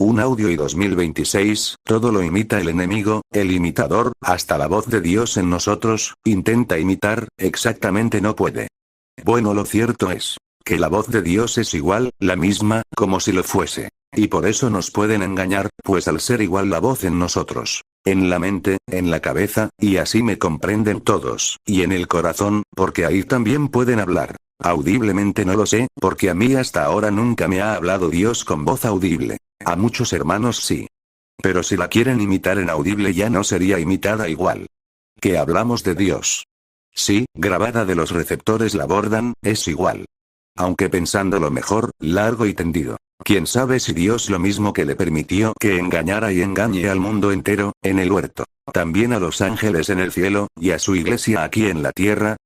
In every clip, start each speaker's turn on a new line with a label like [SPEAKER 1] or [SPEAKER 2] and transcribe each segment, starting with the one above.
[SPEAKER 1] Un audio y 2026, todo lo imita el enemigo, el imitador, hasta la voz de Dios en nosotros, intenta imitar, exactamente no puede. Bueno, lo cierto es que la voz de Dios es igual, la misma, como si lo fuese. Y por eso nos pueden engañar, pues al ser igual la voz en nosotros, en la mente, en la cabeza, y así me comprenden todos, y en el corazón, porque ahí también pueden hablar. Audiblemente no lo sé, porque a mí hasta ahora nunca me ha hablado Dios con voz audible. A muchos hermanos sí. Pero si la quieren imitar en audible ya no sería imitada igual. Que hablamos de Dios. Sí, grabada de los receptores la bordan, es igual. Aunque pensándolo mejor, largo y tendido. Quién sabe si Dios lo mismo que le permitió que engañara y engañe al mundo entero, en el huerto, también a los ángeles en el cielo, y a su iglesia aquí en la tierra.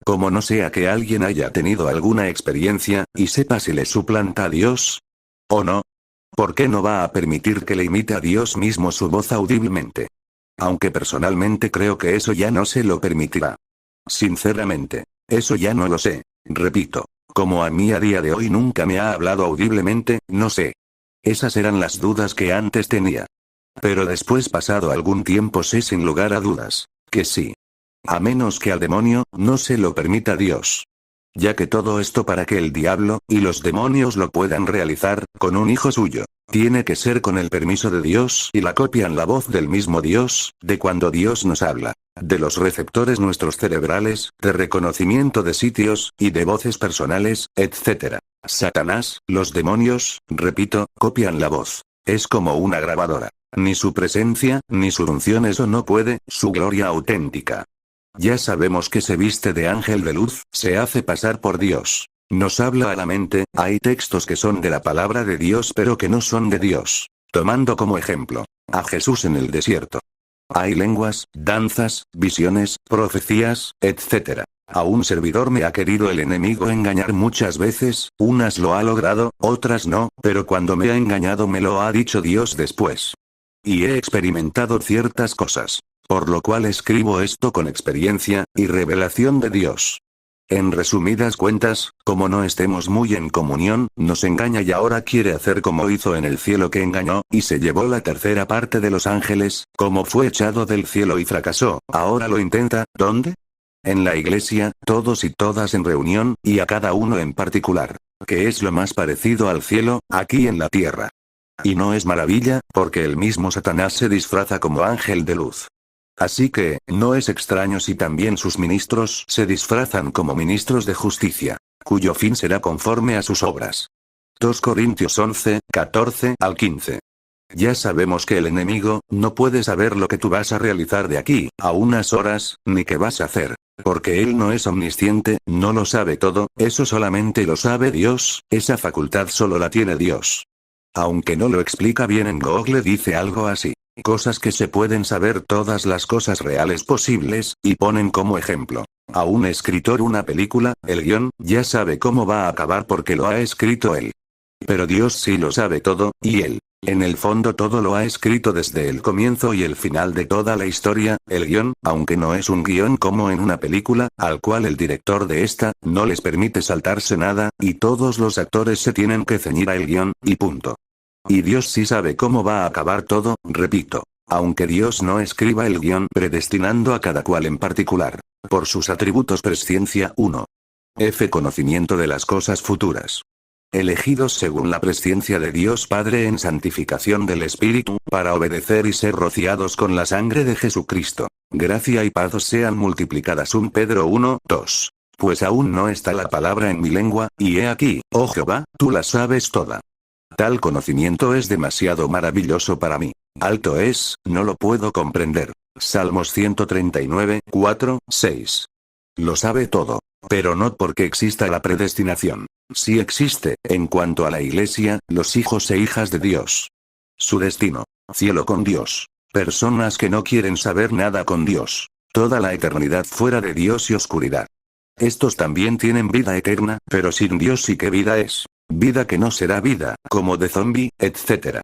[SPEAKER 1] Como no sea que alguien haya tenido alguna experiencia, y sepa si le suplanta a Dios o no. ¿Por qué no va a permitir que le imite a Dios mismo su voz audiblemente? Aunque personalmente creo que eso ya no se lo permitirá. Sinceramente, eso ya no lo sé. Repito, como a mí a día de hoy nunca me ha hablado audiblemente, no sé. Esas eran las dudas que antes tenía. Pero después, pasado algún tiempo, sé sin lugar a dudas que sí. A menos que al demonio no se lo permita Dios. Ya que todo esto, para que el diablo y los demonios lo puedan realizar con un hijo suyo, tiene que ser con el permiso de Dios, y la copian la voz del mismo Dios, de cuando Dios nos habla, de los receptores nuestros cerebrales, de reconocimiento de sitios, y de voces personales, etc. Satanás, los demonios, repito, copian la voz. Es como una grabadora. Ni su presencia, ni su unción eso no puede, su gloria auténtica. Ya sabemos que se viste de ángel de luz, se hace pasar por Dios. Nos habla a la mente, hay textos que son de la palabra de Dios pero que no son de Dios. Tomando como ejemplo a Jesús en el desierto. Hay lenguas, danzas, visiones, profecías, etc. A un servidor me ha querido el enemigo engañar muchas veces, unas lo ha logrado, otras no, pero cuando me ha engañado me lo ha dicho Dios después. Y he experimentado ciertas cosas. Por lo cual escribo esto con experiencia y revelación de Dios. En resumidas cuentas, como no estemos muy en comunión, nos engaña y ahora quiere hacer como hizo en el cielo, que engañó, y se llevó la tercera parte de los ángeles, como fue echado del cielo y fracasó, ahora lo intenta, ¿dónde? En la iglesia, todos y todas en reunión, y a cada uno en particular. Que es lo más parecido al cielo, aquí en la tierra. Y no es maravilla, porque el mismo Satanás se disfraza como ángel de luz. Así que, no es extraño si también sus ministros se disfrazan como ministros de justicia, cuyo fin será conforme a sus obras. 2 Corintios 11, 14 al 15. Ya sabemos que el enemigo no puede saber lo que tú vas a realizar de aquí a unas horas, ni qué vas a hacer, porque él no es omnisciente, no lo sabe todo, eso solamente lo sabe Dios, esa facultad solo la tiene Dios. Aunque no lo explica bien en Google, dice algo así. Cosas que se pueden saber, todas las cosas reales posibles, y ponen como ejemplo a un escritor una película, el guión, ya sabe cómo va a acabar porque lo ha escrito él. Pero Dios sí lo sabe todo, y él, en el fondo todo lo ha escrito desde el comienzo y el final de toda la historia, el guión, aunque no es un guión como en una película, al cual el director de esta, no les permite saltarse nada, y todos los actores se tienen que ceñir a el guión, y punto. Y Dios sí sabe cómo va a acabar todo, repito. Aunque Dios no escriba el guión predestinando a cada cual en particular. Por sus atributos: presciencia 1. F. Conocimiento de las cosas futuras. Elegidos según la presciencia de Dios Padre en santificación del Espíritu, para obedecer y ser rociados con la sangre de Jesucristo. Gracia y paz os sean multiplicadas. 1 Pedro 1, 2. Pues aún no está la palabra en mi lengua, y he aquí, oh Jehová, tú la sabes toda. Tal conocimiento es demasiado maravilloso para mí. Alto es, no lo puedo comprender. Salmos 139, 4, 6. Lo sabe todo. Pero no porque exista la predestinación. Sí existe, en cuanto a la iglesia, los hijos e hijas de Dios. Su destino: cielo con Dios. Personas que no quieren saber nada con Dios. Toda la eternidad fuera de Dios y oscuridad. Estos también tienen vida eterna, pero sin Dios. ¿Sí qué vida es? Vida que no será vida, como de zombie, etc.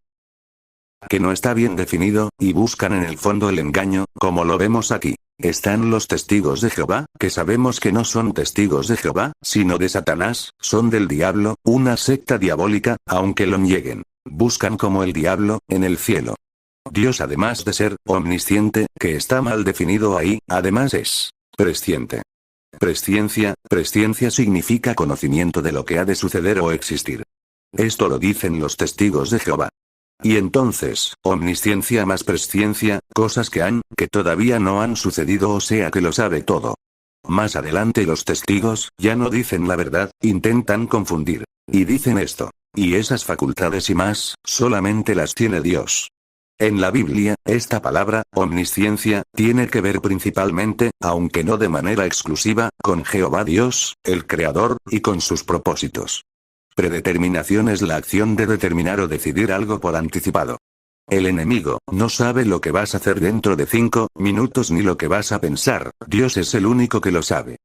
[SPEAKER 1] Que no está bien definido, y buscan en el fondo el engaño, como lo vemos aquí. Están los testigos de Jehová, que sabemos que no son testigos de Jehová, sino de Satanás, son del diablo, una secta diabólica, aunque lo nieguen. Buscan como el diablo, en el cielo. Dios, además de ser omnisciente, que está mal definido ahí, además es presciente. Presciencia significa conocimiento de lo que ha de suceder o existir. Esto lo dicen los testigos de Jehová. Y entonces, omnisciencia más presciencia, cosas que todavía no han sucedido, o sea que lo sabe todo. Más adelante los testigos, ya no dicen la verdad, intentan confundir. Y dicen esto. Y esas facultades y más, solamente las tiene Dios. En la Biblia, esta palabra, omnisciencia, tiene que ver principalmente, aunque no de manera exclusiva, con Jehová Dios, el Creador, y con sus propósitos. Predeterminación es la acción de determinar o decidir algo por anticipado. El enemigo no sabe lo que vas a hacer dentro de 5 minutos ni lo que vas a pensar, Dios es el único que lo sabe.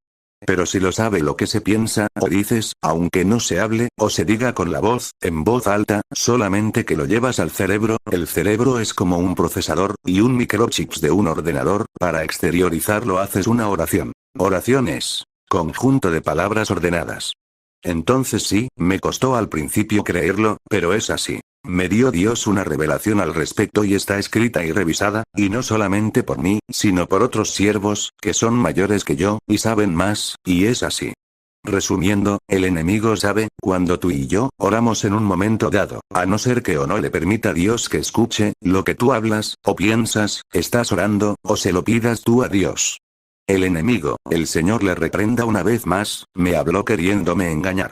[SPEAKER 1] Pero si lo sabe lo que se piensa o dices, aunque no se hable o se diga con la voz, en voz alta, solamente que lo llevas al cerebro, el cerebro es como un procesador, y un microchips de un ordenador, para exteriorizarlo haces una oración. Oración es conjunto de palabras ordenadas. Entonces sí, me costó al principio creerlo, pero es así. Me dio Dios una revelación al respecto y está escrita y revisada, y no solamente por mí, sino por otros siervos, que son mayores que yo, y saben más, y es así. Resumiendo, el enemigo sabe, cuando tú y yo, oramos en un momento dado, a no ser que o no le permita Dios que escuche, lo que tú hablas, o piensas, estás orando, o se lo pidas tú a Dios. El enemigo, el Señor le reprenda una vez más, me habló queriéndome engañar.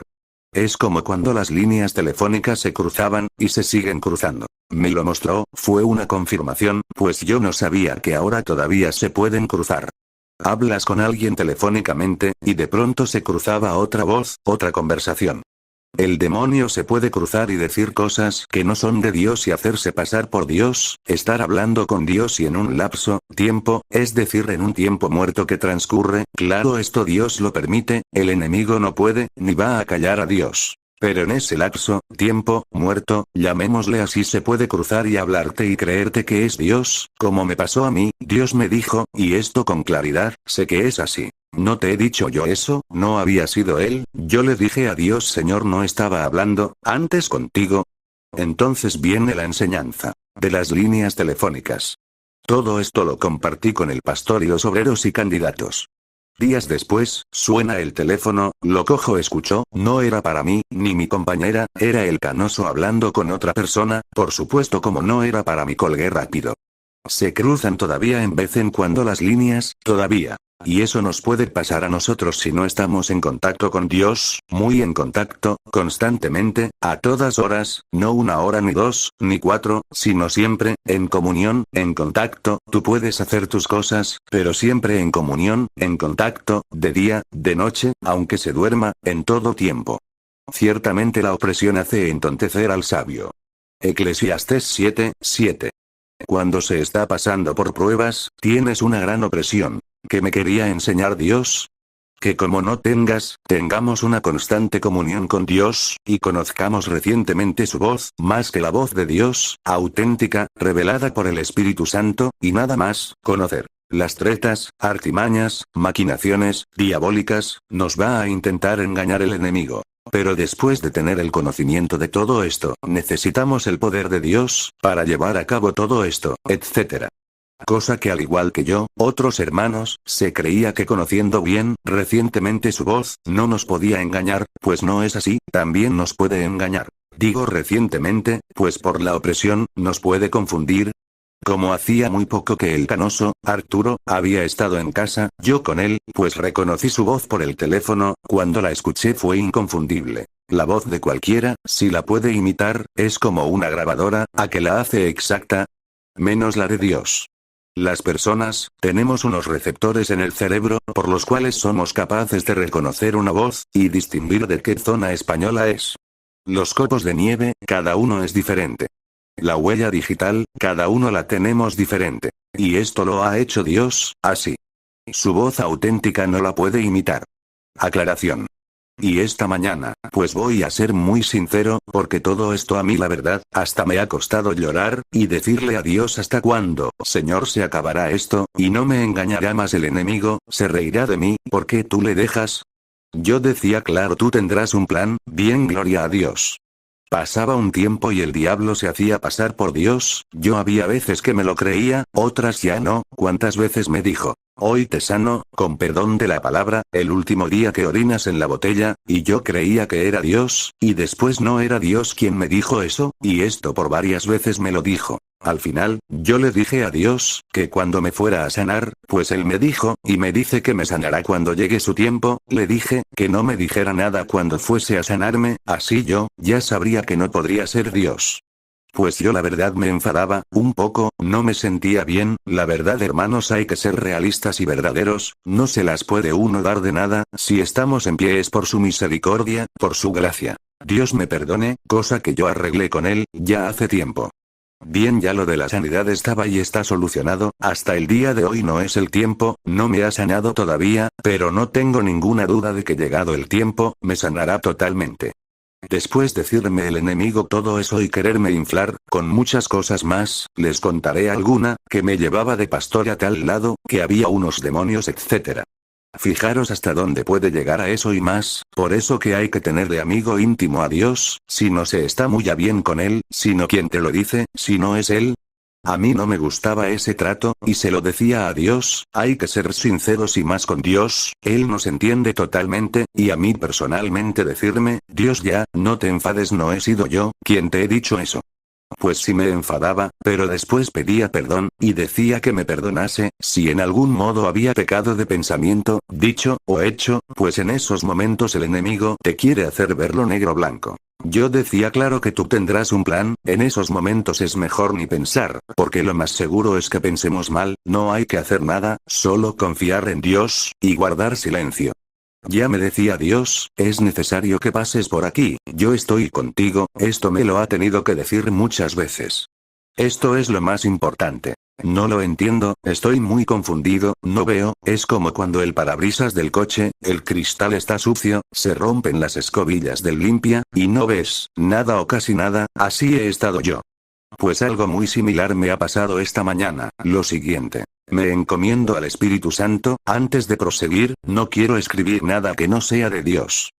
[SPEAKER 1] Es como cuando las líneas telefónicas se cruzaban, y se siguen cruzando. Me lo mostró, fue una confirmación, pues yo no sabía que ahora todavía se pueden cruzar. Hablas con alguien telefónicamente, y de pronto se cruzaba otra voz, otra conversación. El demonio se puede cruzar y decir cosas que no son de Dios y hacerse pasar por Dios, estar hablando con Dios y en un lapso, tiempo, es decir, en un tiempo muerto que transcurre, claro, esto Dios lo permite, el enemigo no puede, ni va a callar a Dios. Pero en ese lapso, tiempo, muerto, llamémosle así, se puede cruzar y hablarte y creerte que es Dios, como me pasó a mí, Dios me dijo, y esto con claridad, sé que es así. No te he dicho yo eso, no había sido él, yo le dije a Dios, Señor, no estaba hablando antes contigo. Entonces viene la enseñanza de las líneas telefónicas. Todo esto lo compartí con el pastor y los obreros y candidatos. Días después, suena el teléfono, lo cojo, escuchó, no era para mí, ni mi compañera, era el canoso hablando con otra persona, por supuesto como no era para mí colgué rápido. Se cruzan todavía en vez en cuando las líneas, todavía. Y eso nos puede pasar a nosotros si no estamos en contacto con Dios, muy en contacto, constantemente, a todas horas, no 1 hora ni 2, ni 4, sino siempre, en comunión, en contacto, tú puedes hacer tus cosas, pero siempre en comunión, en contacto, de día, de noche, aunque se duerma, en todo tiempo. Ciertamente la opresión hace entontecer al sabio. Eclesiastés 7:7. Cuando se está pasando por pruebas, tienes una gran opresión. ¿Qué me quería enseñar Dios? Que como no tengamos una constante comunión con Dios, y conozcamos recientemente su voz, más que la voz de Dios, auténtica, revelada por el Espíritu Santo, y nada más, conocer. Las tretas, artimañas, maquinaciones, diabólicas, nos va a intentar engañar el enemigo. Pero después de tener el conocimiento de todo esto, necesitamos el poder de Dios, para llevar a cabo todo esto, etc. Cosa que al igual que yo, otros hermanos, se creía que conociendo bien, recientemente su voz, no nos podía engañar, pues no es así, también nos puede engañar. Digo recientemente, pues por la opresión, nos puede confundir. Como hacía muy poco que el canoso, Arturo, había estado en casa, yo con él, pues reconocí su voz por el teléfono, cuando la escuché fue inconfundible. La voz de cualquiera, si la puede imitar, es como una grabadora, a que la hace exacta, menos la de Dios. Las personas, tenemos unos receptores en el cerebro, por los cuales somos capaces de reconocer una voz, y distinguir de qué zona española es. Los copos de nieve, cada uno es diferente. La huella digital, cada uno la tenemos diferente. Y esto lo ha hecho Dios, así. Su voz auténtica no la puede imitar. Aclaración. Y esta mañana, pues voy a ser muy sincero, porque todo esto a mí la verdad, hasta me ha costado llorar, y decirle a Dios hasta cuándo, Señor, se acabará esto, y no me engañará más el enemigo, se reirá de mí, ¿por qué tú le dejas? Yo decía, claro, tú tendrás un plan, bien, gloria a Dios. Pasaba un tiempo y el diablo se hacía pasar por Dios, yo había veces que me lo creía, otras ya no, cuántas veces me dijo, hoy te sano, con perdón de la palabra, el último día que orinas en la botella, y yo creía que era Dios, y después no era Dios quien me dijo eso, y esto por varias veces me lo dijo. Al final, yo le dije a Dios, que cuando me fuera a sanar, pues él me dijo, y me dice que me sanará cuando llegue su tiempo, le dije, que no me dijera nada cuando fuese a sanarme, así yo, ya sabría que no podría ser Dios. Pues yo la verdad me enfadaba, un poco, no me sentía bien, la verdad hermanos hay que ser realistas y verdaderos, no se las puede uno dar de nada, si estamos en pie es por su misericordia, por su gracia. Dios me perdone, cosa que yo arreglé con él, ya hace tiempo. Bien, ya lo de la sanidad estaba y está solucionado, hasta el día de hoy no es el tiempo, no me ha sanado todavía, pero no tengo ninguna duda de que llegado el tiempo, me sanará totalmente. Después decirme el enemigo todo eso y quererme inflar, con muchas cosas más, les contaré alguna, que me llevaba de pastor a tal lado, que había unos demonios etc. Fijaros hasta dónde puede llegar a eso y más, por eso que hay que tener de amigo íntimo a Dios, si no se está muy a bien con él, sino quien te lo dice, si no es él. A mí no me gustaba ese trato, y se lo decía a Dios, hay que ser sinceros y más con Dios, Él nos entiende totalmente, y a mí personalmente decirme, Dios ya, no te enfades, no he sido yo, quien te he dicho eso. Pues sí me enfadaba, pero después pedía perdón, y decía que me perdonase, si en algún modo había pecado de pensamiento, dicho, o hecho, pues en esos momentos el enemigo te quiere hacer verlo negro o blanco. Yo decía claro que tú tendrás un plan, en esos momentos es mejor ni pensar, porque lo más seguro es que pensemos mal, no hay que hacer nada, solo confiar en Dios, y guardar silencio. Ya me decía Dios, es necesario que pases por aquí, yo estoy contigo, esto me lo ha tenido que decir muchas veces. Esto es lo más importante. No lo entiendo, estoy muy confundido, no veo, es como cuando el parabrisas del coche, el cristal está sucio, se rompen las escobillas del limpia, y no ves, nada o casi nada, así he estado yo. Pues algo muy similar me ha pasado esta mañana, lo siguiente. Me encomiendo al Espíritu Santo, antes de proseguir, no quiero escribir nada que no sea de Dios.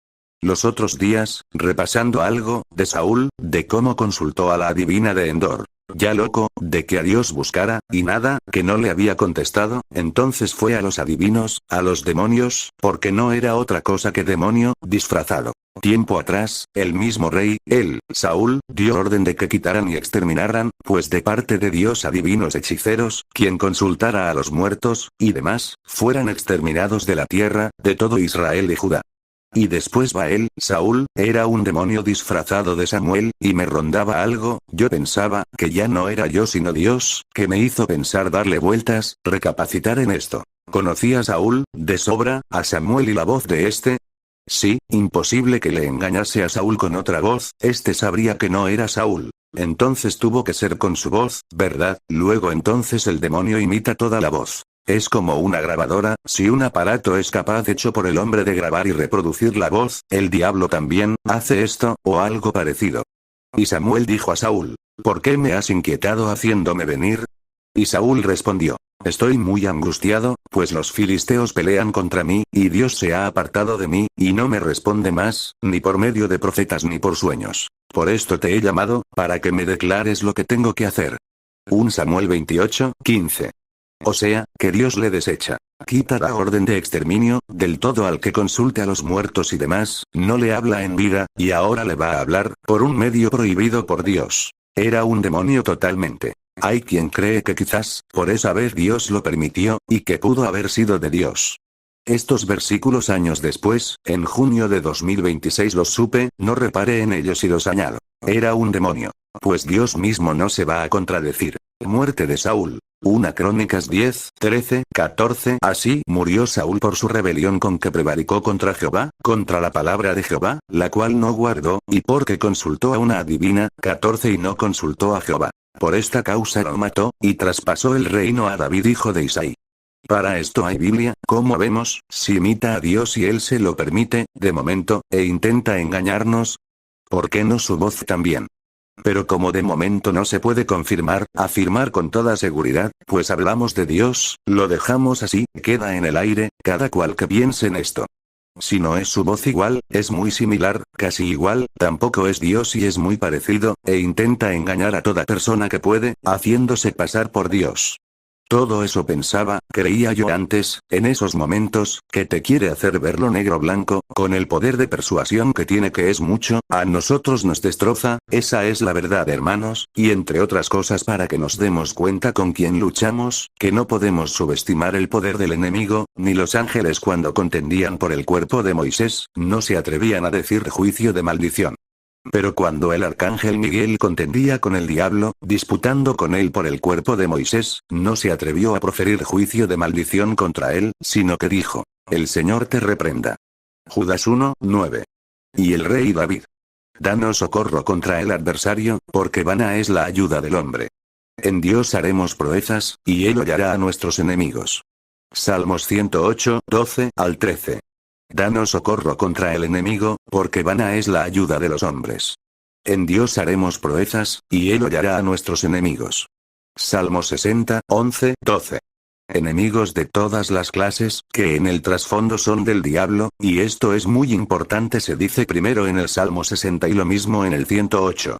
[SPEAKER 1] Los otros días, repasando algo, de Saúl, de cómo consultó a la adivina de Endor. Ya loco, de que a Dios buscara, y nada, que no le había contestado, entonces fue a los adivinos, a los demonios, porque no era otra cosa que demonio, disfrazado. Tiempo atrás, el mismo rey, él, Saúl, dio orden de que quitaran y exterminaran, pues de parte de Dios adivinos hechiceros, quien consultara a los muertos, y demás, fueran exterminados de la tierra, de todo Israel y Judá. Y después va él, Saúl, era un demonio disfrazado de Samuel, y me rondaba algo, yo pensaba, que ya no era yo sino Dios, que me hizo pensar darle vueltas, recapacitar en esto. ¿Conocí a Saúl, de sobra, a Samuel y la voz de este? Sí, imposible que le engañase a Saúl con otra voz, este sabría que no era Saúl. Entonces tuvo que ser con su voz, ¿verdad? Luego entonces el demonio imita toda la voz. Es como una grabadora, si un aparato es capaz hecho por el hombre de grabar y reproducir la voz, el diablo también, hace esto, o algo parecido. Y Samuel dijo a Saúl, ¿por qué me has inquietado haciéndome venir? Y Saúl respondió, estoy muy angustiado, pues los filisteos pelean contra mí, y Dios se ha apartado de mí, y no me responde más, ni por medio de profetas ni por sueños. Por esto te he llamado, para que me declares lo que tengo que hacer. 1 Samuel 28:15. O sea, que Dios le desecha. Quita la orden de exterminio, del todo al que consulte a los muertos y demás, no le habla en vida, y ahora le va a hablar, por un medio prohibido por Dios. Era un demonio totalmente. Hay quien cree que quizás, por esa vez Dios lo permitió, y que pudo haber sido de Dios. Estos versículos años después, en junio de 2026 los supe, no reparé en ellos y los añado. Era un demonio. Pues Dios mismo no se va a contradecir. Muerte de Saúl. 1 Crónicas 10, 13, 14. Así murió Saúl por su rebelión con que prevaricó contra Jehová, contra la palabra de Jehová, la cual no guardó, y porque consultó a una adivina, 14 y no consultó a Jehová. Por esta causa lo mató, y traspasó el reino a David hijo de Isaí. Para esto hay Biblia, como vemos, si imita a Dios y él se lo permite, de momento, e intenta engañarnos. ¿Por qué no su voz también? Pero como de momento no se puede confirmar, afirmar con toda seguridad, pues hablamos de Dios, lo dejamos así, queda en el aire, cada cual que piense en esto. Si no es su voz igual, es muy similar, casi igual, tampoco es Dios y es muy parecido, e intenta engañar a toda persona que puede, haciéndose pasar por Dios. Todo eso pensaba, creía yo antes, en esos momentos, que te quiere hacer verlo negro blanco, con el poder de persuasión que tiene, que es mucho, a nosotros nos destroza, esa es la verdad, hermanos, y entre otras cosas para que nos demos cuenta con quién luchamos, que no podemos subestimar el poder del enemigo, ni los ángeles cuando contendían por el cuerpo de Moisés, no se atrevían a decir juicio de maldición. Pero cuando el arcángel Miguel contendía con el diablo, disputando con él por el cuerpo de Moisés, no se atrevió a proferir juicio de maldición contra él, sino que dijo: el Señor te reprenda. Judas 1:9. Y el rey David: danos socorro contra el adversario, porque vana es la ayuda del hombre. En Dios haremos proezas, y él hollará a nuestros enemigos. Salmos 108, 12 al 13. Danos socorro contra el enemigo, porque vana es la ayuda de los hombres. En Dios haremos proezas, y él hollará a nuestros enemigos. Salmo 60, 11, 12. Enemigos de todas las clases, que en el trasfondo son del diablo, y esto es muy importante, se dice primero en el Salmo 60 y lo mismo en el 108.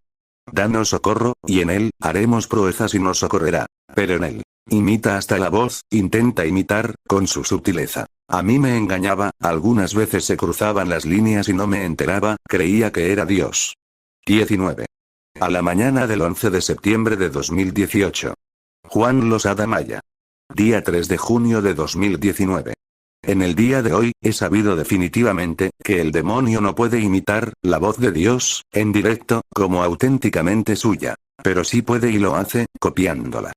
[SPEAKER 1] Danos socorro, y en él, haremos proezas y nos socorrerá. Pero en él, imita hasta la voz, intenta imitar, con su sutileza. A mí me engañaba, algunas veces se cruzaban las líneas y no me enteraba, creía que era Dios. 19. A la mañana del 11 de septiembre de 2018. Juan Losada Maya. Día 3 de junio de 2019. En el día de hoy, he sabido definitivamente, que el demonio no puede imitar, la voz de Dios, en directo, como auténticamente suya. Pero sí puede y lo hace, copiándola.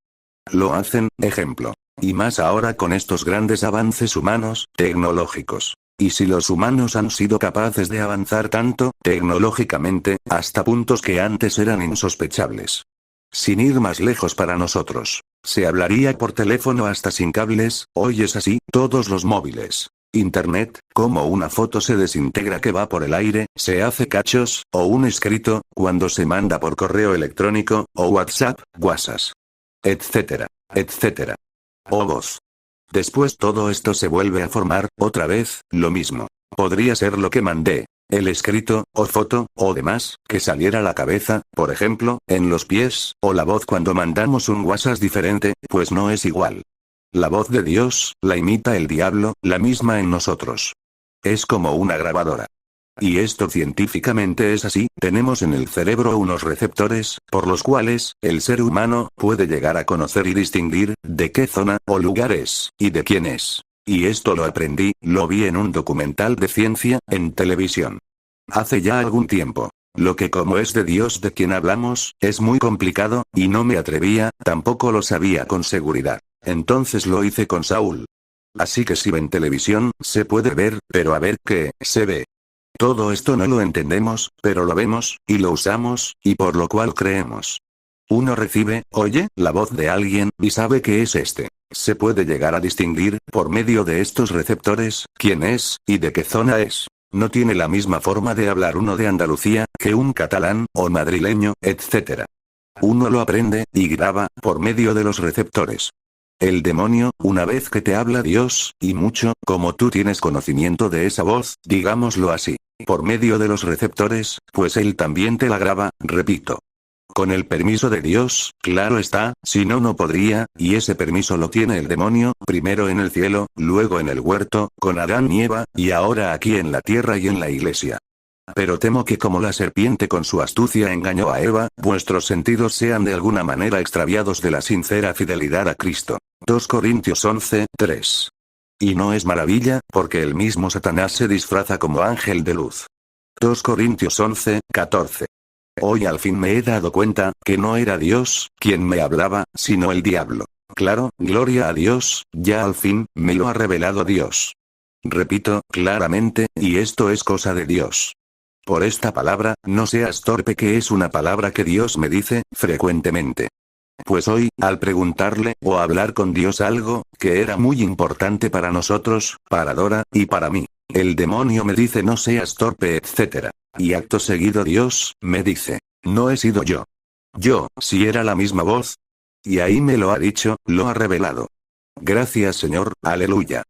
[SPEAKER 1] Lo hacen, ejemplo. Y más ahora con estos grandes avances humanos, tecnológicos. Y si los humanos han sido capaces de avanzar tanto, tecnológicamente, hasta puntos que antes eran insospechables. Sin ir más lejos para nosotros. Se hablaría por teléfono hasta sin cables, hoy es así, todos los móviles. Internet, como una foto se desintegra que va por el aire, se hace cachos, o un escrito, cuando se manda por correo electrónico, o WhatsApp, etcétera, etcétera. O voz. Después todo esto se vuelve a formar, otra vez, lo mismo. Podría ser lo que mandé. El escrito, o foto, o demás, que saliera a la cabeza, por ejemplo, en los pies, o la voz cuando mandamos un WhatsApp diferente, pues no es igual. La voz de Dios, la imita el diablo, la misma en nosotros. Es como una grabadora. Y esto científicamente es así, tenemos en el cerebro unos receptores, por los cuales, el ser humano, puede llegar a conocer y distinguir, de qué zona, o lugar es, y de quién es. Y esto lo aprendí, lo vi en un documental de ciencia, en televisión. Hace ya algún tiempo. Lo que como es de Dios de quien hablamos, es muy complicado, y no me atrevía, tampoco lo sabía con seguridad. Entonces lo hice con Saúl. Así que si ven televisión, se puede ver, pero a ver qué, se ve. Todo esto no lo entendemos, pero lo vemos, y lo usamos, y por lo cual creemos. Uno recibe, oye, la voz de alguien, y sabe que es este. Se puede llegar a distinguir, por medio de estos receptores, quién es, y de qué zona es. No tiene la misma forma de hablar uno de Andalucía, que un catalán, o madrileño, etc. Uno lo aprende, y graba, por medio de los receptores. El demonio, una vez que te habla Dios, y mucho, como tú tienes conocimiento de esa voz, digámoslo así, por medio de los receptores, pues él también te la graba, repito. Con el permiso de Dios, claro está, si no, no podría, y ese permiso lo tiene el demonio, primero en el cielo, luego en el huerto, con Adán y Eva, y ahora aquí en la tierra y en la iglesia. Pero temo que como la serpiente con su astucia engañó a Eva, vuestros sentidos sean de alguna manera extraviados de la sincera fidelidad a Cristo. 2 Corintios 11, 3. Y no es maravilla, porque el mismo Satanás se disfraza como ángel de luz. 2 Corintios 11, 14. Hoy al fin me he dado cuenta, que no era Dios, quien me hablaba, sino el diablo. Claro, gloria a Dios, ya al fin, me lo ha revelado Dios. Repito, claramente, y esto es cosa de Dios. Por esta palabra, no seas torpe, que es una palabra que Dios me dice, frecuentemente. Pues hoy, al preguntarle, o hablar con Dios algo, que era muy importante para nosotros, para Dora, y para mí, el demonio me dice no seas torpe, etc. Y acto seguido Dios, me dice, no he sido yo. Yo, si era la misma voz. Y ahí me lo ha dicho, lo ha revelado. Gracias Señor, aleluya.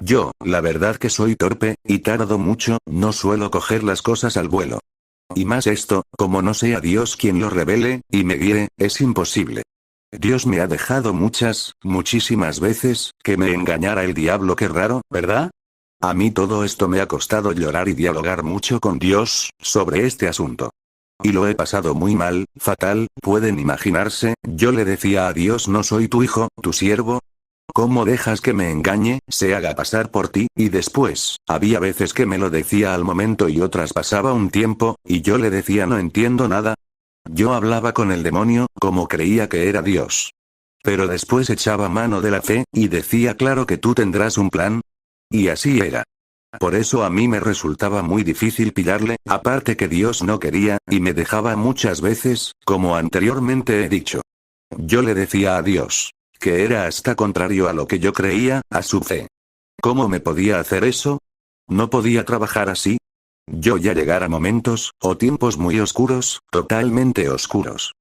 [SPEAKER 1] Yo, la verdad que soy torpe, y tardo mucho, no suelo coger las cosas al vuelo. Y más esto, como no sea Dios quien lo revele, y me guíe, es imposible. Dios me ha dejado muchísimas veces, que me engañara el diablo, qué raro, ¿verdad? A mí todo esto me ha costado llorar y dialogar mucho con Dios, sobre este asunto. Y lo he pasado muy mal, fatal, pueden imaginarse, yo le decía a Dios: no soy tu hijo, tu siervo. ¿Cómo dejas que me engañe, se haga pasar por ti? Y después, había veces que me lo decía al momento y otras pasaba un tiempo, y yo le decía: no entiendo nada. Yo hablaba con el demonio, como creía que era Dios. Pero después echaba mano de la fe, y decía: claro que tú tendrás un plan. Y así era. Por eso a mí me resultaba muy difícil pillarle, aparte que Dios no quería, y me dejaba muchas veces, como anteriormente he dicho. Yo le decía a Dios que era hasta contrario a lo que yo creía, a su fe. ¿Cómo me podía hacer eso? ¿No podía trabajar así? Yo ya llegara momentos, o tiempos muy oscuros, totalmente oscuros.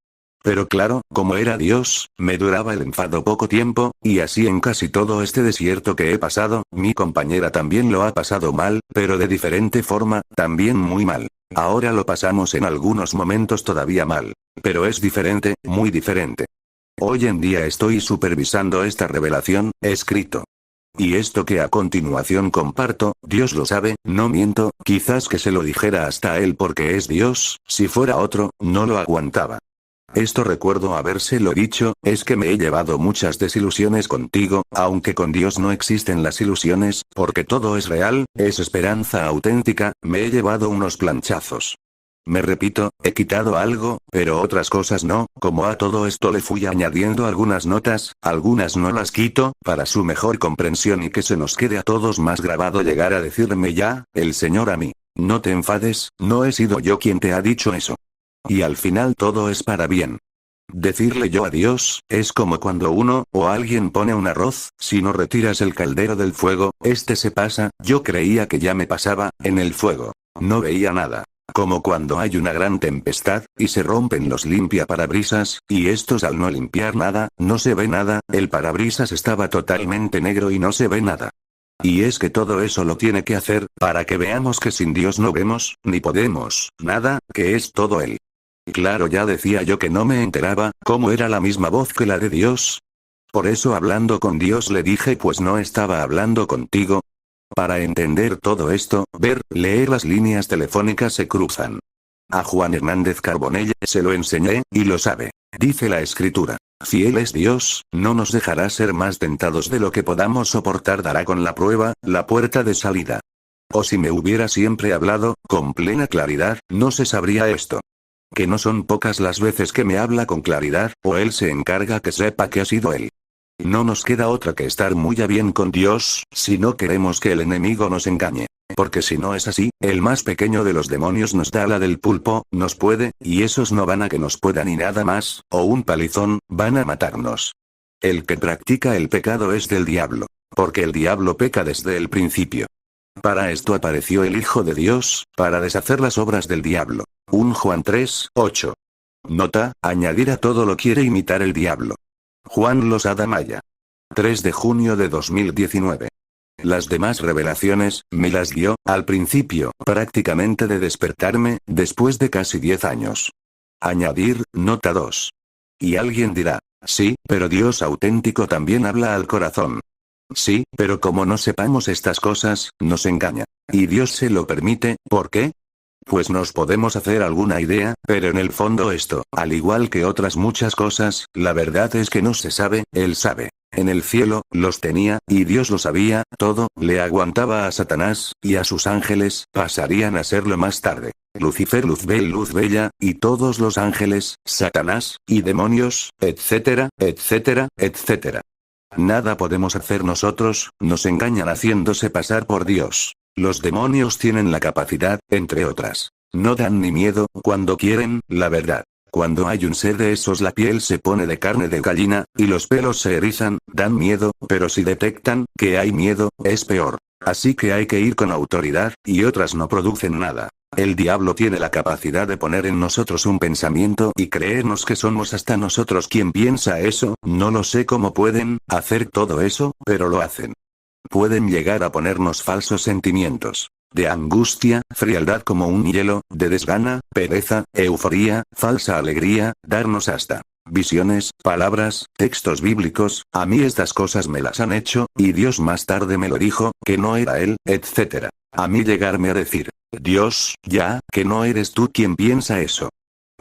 [SPEAKER 1] Pero claro, como era Dios, me duraba el enfado poco tiempo, y así en casi todo este desierto que he pasado, mi compañera también lo ha pasado mal, pero de diferente forma, también muy mal. Ahora lo pasamos en algunos momentos todavía mal. Pero es diferente, muy diferente. Hoy en día estoy supervisando esta revelación, escrito. Y esto que a continuación comparto, Dios lo sabe, no miento, quizás que se lo dijera hasta a él porque es Dios, si fuera otro, no lo aguantaba. Esto recuerdo habérselo dicho, es que me he llevado muchas desilusiones contigo, aunque con Dios no existen las ilusiones, porque todo es real, es esperanza auténtica, me he llevado unos planchazos. Me repito, he quitado algo, pero otras cosas no, como a todo esto le fui añadiendo algunas notas, algunas no las quito, para su mejor comprensión y que se nos quede a todos más grabado llegar a decirme ya, el Señor a mí: no te enfades, no he sido yo quien te ha dicho eso. Y al final todo es para bien. Decirle yo a Dios, es como cuando uno, o alguien pone un arroz, si no retiras el caldero del fuego, este se pasa, yo creía que ya me pasaba, en el fuego. No veía nada. Como cuando hay una gran tempestad, y se rompen los limpiaparabrisas, y estos al no limpiar nada, no se ve nada, el parabrisas estaba totalmente negro y no se ve nada. Y es que todo eso lo tiene que hacer, para que veamos que sin Dios no vemos, ni podemos, nada, que es todo Él. Claro, ya decía yo que no me enteraba, cómo era la misma voz que la de Dios. Por eso hablando con Dios le dije: pues no estaba hablando contigo. Para entender todo esto, leer las líneas telefónicas se cruzan. A Juan Hernández Carbonell se lo enseñé, y lo sabe. Dice la escritura: fiel es Dios, no nos dejará ser más tentados de lo que podamos soportar, dará con la prueba, la puerta de salida. O si me hubiera siempre hablado, con plena claridad, no se sabría esto. Que no son pocas las veces que me habla con claridad, o él se encarga que sepa que ha sido él. No nos queda otra que estar muy a bien con Dios, si no queremos que el enemigo nos engañe. Porque si no es así, el más pequeño de los demonios nos da la del pulpo, nos puede, y esos no van a que nos puedan y nada más, o un palizón, van a matarnos. El que practica el pecado es del diablo. Porque el diablo peca desde el principio. Para esto apareció el Hijo de Dios, para deshacer las obras del diablo. 1 Juan 3, 8. Nota: añadir a todo lo quiere imitar el diablo. Juan Losada Maya. 3 de junio de 2019. Las demás revelaciones, me las dio, al principio, prácticamente de despertarme, después de casi 10 años. Añadir, nota 2. Y alguien dirá: sí, pero Dios auténtico también habla al corazón. Sí, pero como no sepamos estas cosas, nos engaña. Y Dios se lo permite, ¿por qué? Pues nos podemos hacer alguna idea, pero en el fondo esto, al igual que otras muchas cosas, la verdad es que no se sabe, Él sabe. En el cielo, los tenía, y Dios lo sabía, todo, le aguantaba a Satanás, y a sus ángeles, pasarían a serlo más tarde. Lucifer, Luzbel, Luz Bella, y todos los ángeles, Satanás, y demonios, etcétera, etcétera, etcétera. Nada podemos hacer nosotros, nos engañan haciéndose pasar por Dios. Los demonios tienen la capacidad, entre otras. No dan ni miedo, cuando quieren, la verdad. Cuando hay un ser de esos la piel se pone de carne de gallina, y los pelos se erizan, dan miedo, pero si detectan que hay miedo, es peor. Así que hay que ir con autoridad, y otras no producen nada. El diablo tiene la capacidad de poner en nosotros un pensamiento y creernos que somos hasta nosotros quien piensa eso, no lo sé cómo pueden hacer todo eso, pero lo hacen. pueden llegar a ponernos falsos sentimientos. De angustia, frialdad como un hielo, de desgana, pereza, euforía, falsa alegría, darnos hasta visiones, palabras, textos bíblicos, a mí estas cosas me las han hecho, y Dios más tarde me lo dijo, que no era Él, etc. A mí llegarme a decir, Dios, ya, que no eres tú quien piensa eso.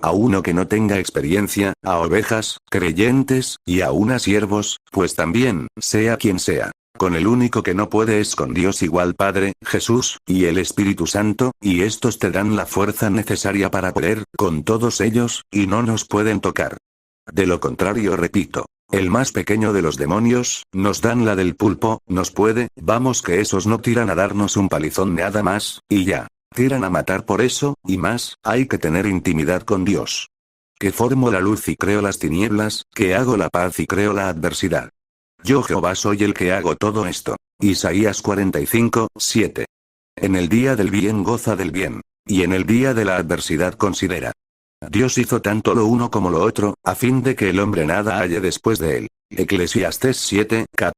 [SPEAKER 1] A uno que no tenga experiencia, a ovejas, creyentes, y aún a siervos, pues también, sea quien sea. Con el único que no puede es con Dios igual Padre, Jesús, y el Espíritu Santo, y estos te dan la fuerza necesaria para poder, con todos ellos, y no nos pueden tocar. De lo contrario, repito, el más pequeño de los demonios, nos dan la del pulpo, nos puede, vamos que esos no tiran a darnos un palizón nada más, y ya. Tiran a matar por eso, y más, hay que tener intimidad con Dios. Que formo la luz y creo las tinieblas, que hago la paz y creo la adversidad. Yo Jehová soy el que hago todo esto. Isaías 45, 7. En el día del bien goza del bien. Y en el día de la adversidad considera. Dios hizo tanto lo uno como lo otro, a fin de que el hombre nada halle después de él. Eclesiastés 7, 14.